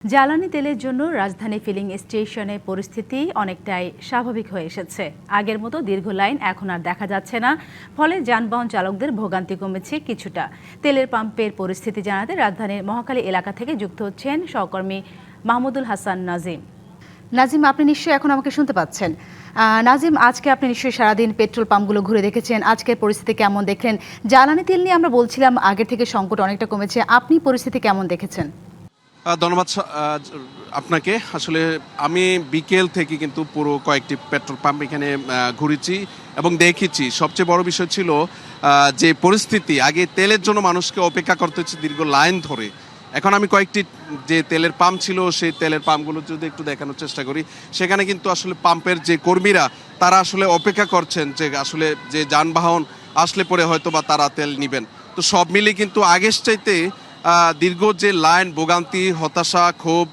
জ্বালানি তেলের জন্য রাজধানী ফিলিং স্টেশনে পরিস্থিতি অনেকটাই স্বাভাবিক হয়ে এসেছে। আগের মতো দীর্ঘ লাইন এখন আর দেখা যাচ্ছে না, ফলে যানবাহন চালকদের ভোগান্তি কমেছে কিছুটা। তেলের পাম্পের পরিস্থিতি জানাতে রাজধানীর মহাখালী এলাকা থেকে যুক্ত হচ্ছেন সহকর্মী মাহমুদুল হাসান নাজিম। নাজিম, আপনি নিশ্চয়ই এখন আমাকে শুনতে পাচ্ছেন। নাজিম, আজকে আপনি নিশ্চয়ই সারাদিন পেট্রোল পাম্পগুলো ঘুরে দেখেছেন, আজকের পরিস্থিতি কেমন দেখলেন? জ্বালানি তেল নিয়ে আমরা বলছিলাম আগের থেকে সংকট অনেকটা কমেছে, আপনি পরিস্থিতি কেমন দেখেছেন? ধন্যবাদ আপনাকে। আসলে আমি বিকেল থেকে কিন্তু পুরো কয়েকটি পেট্রোল পাম্প এখানে ঘুরেছি এবং দেখেছি। সবচেয়ে বড় বিষয় ছিল যে পরিস্থিতি, আগে তেলের জন্য মানুষকে অপেক্ষা করতে হচ্ছে দীর্ঘ লাইন ধরে। এখন আমি কয়েকটি যে তেলের পাম্প ছিল সেই তেলের পাম্পগুলো যদি একটু দেখানোর চেষ্টা করি, সেখানে কিন্তু আসলে পাম্পের যে কর্মীরা তারা আসলে অপেক্ষা করছেন যে আসলে যে যানবাহন আসলে পরে হয়তো বা তারা তেল নেবেন। তো সব মিলিয়ে কিন্তু আগের চাইতে দীর্ঘ যে লাইন, ভোগান্তি, হতাশা, ক্ষোভ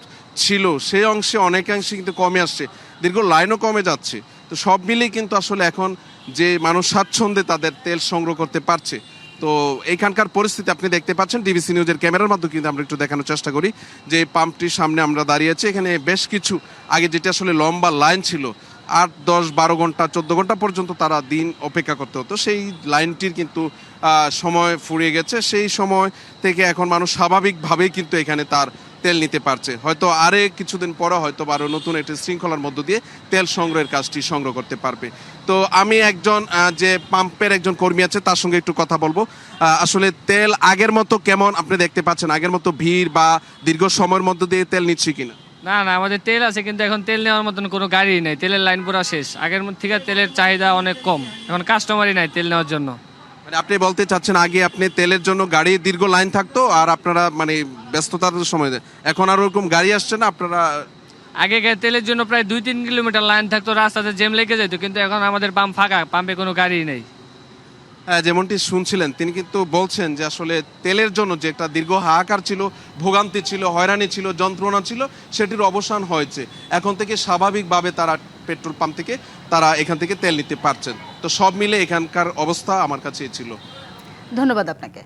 ছিল সেই অংশে অনেকাংশে কিন্তু কমে আসছে, দীর্ঘ লাইনও কমে যাচ্ছে। তো সব মিলিয়ে কিন্তু আসলে এখন যে মানুষ স্বাচ্ছন্দ্যে তাদের তেল সংগ্রহ করতে পারছে। তো এইখানকার পরিস্থিতি আপনি দেখতে পাচ্ছেন ডিবিসি নিউজের ক্যামেরার মাধ্যমে কিন্তু আমরা একটু দেখানোর চেষ্টা করি যে পাম্পটির সামনে আমরা দাঁড়িয়ে আছি। এখানে বেশ কিছু আগে যেটা আসলে লম্বা লাইন ছিল, 8, 10, 12 ঘন্টা 14 ঘন্টা পর্যন্ত তারা দিন অপেক্ষা করতে হতো, সেই লাইনটির কিন্তু সময় ফুরিয়ে গেছে। সেই সময় থেকে এখন মানুষ স্বাভাবিকভাবেই কিন্তু এখানে তার তেল নিতে পারছে। হয়তো আরে কিছুদিন পরে হয়তো আরও নতুন একটি শৃঙ্খলার মধ্য দিয়ে তেল সংগ্রহের কাজটি সংগ্রহ করতে পারবে। তো আমি একজন যে পাম্পের একজন কর্মী আছে তার সঙ্গে একটু কথা বলবো। আসলে তেল আগের মতো কেমন আপনি দেখতে পাচ্ছেন? আগের মতো ভিড় বা দীর্ঘ সময়ের মধ্য দিয়ে তেল নিচ্ছি কিনা? না, আমাদের তেল আছে, কিন্তু এখন তেল নেওয়ার মতন কোনো গাড়ি নেই। তেলের লাইন পুরো শেষ। আগের থেকে তেলের চাহিদা অনেক কম, এখন কাস্টমারই নাই তেল নেওয়ার জন্য। মানে আপনি বলতে চাচ্ছেন আগে আপনি তেলের জন্য গাড়ি দীর্ঘ লাইন থাকতো আর আপনারা মানে ব্যস্ততার সময়, এখন আর ওরকম গাড়ি আসছে না আপনারা? আগে তেলের জন্য প্রায় 2-3 কিলোমিটার লাইন থাকতো, রাস্তাতে জ্যাম লেগে যেত, কিন্তু এখন আমাদের পাম্প ফাঁকা, পাম্পে কোনো গাড়ি নেই। যেমনটি শুনছিলেন তিনি কিন্তু বলছেন যে আসলে তেলের জন্য যে একটা দীর্ঘ হাহাকার ছিল, ভোগান্তি ছিল, হয়রানি ছিল, যন্ত্রণা ছিল, সেটির অবসান হয়েছে। এখন থেকে স্বাভাবিকভাবে তারা পেট্রোল পাম্প থেকে তারা এখান থেকে তেল নিতে পারছেন। তো সব মিলে এখানকার অবস্থা আমার কাছে ছিল। ধন্যবাদ আপনাকে।